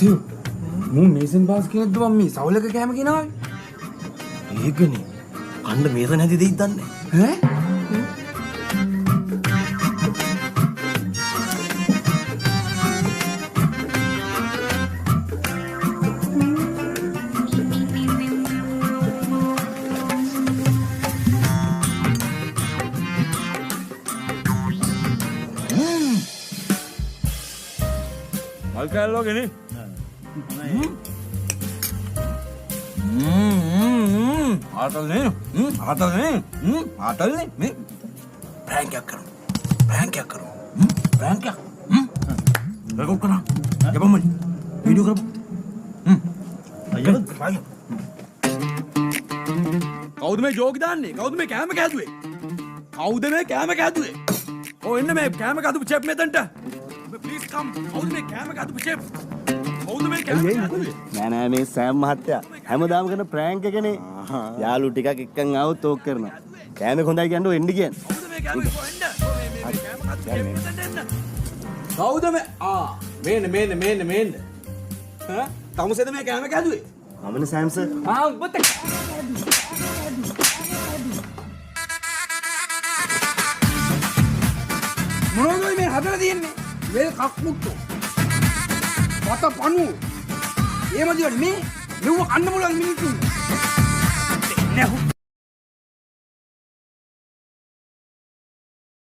අසියු මූ mason pass කියනද මම මේ සවලක කෑම ගෙනාවේ. ඒකනේ. කණ්ඩ මේසන් හැදි දෙයිද දන්නේ. ඈ? මල්කැල්ලෝගෙන ආතල්නේ ආතල්නේ මේ ප්‍රෑන්කයක් කරමු ප්‍රෑන්කයක් රෙකෝඩ් කරා යපම්මනි වීඩියෝ කරමු අයියෝ කවුද මේ ජෝක් දාන්නේ කවුද මේ කැම කැදුවේ ඔය එන්න මේ කැම කැදුපු චෙප් මෙතනට Please come. කවුද මේ කැම කැදුපු චෙප් කවුද මේ කැම කැදුවේ නෑ මේ සෑම් මහත්තයා හැමදාම කරන ප්‍රෑන්ක් එකනේ. යාළුවෝ ටිකක් එක්කන් ආවොත් ඕක කරනවා. කෑමේ හොඳයි කියන්නේ එන්න කියන්නේ. කවුද මේ කැම කොහෙන්ද මේ කැම කැදුපු චෙප් මෙතනට එන්න කවුද මේ මේන්න ඈ තමුසෙද මේ කැම කැදුවේ අමන සෑම් සර්. ඔබත් මොනවද මේ හදලා තියෙන්නේ? මේ කක්මුට්ටු. වත පණු. එහෙම දිවන්නේ මේ මෙව කන්න බලන් මිනිත්තු. නෑ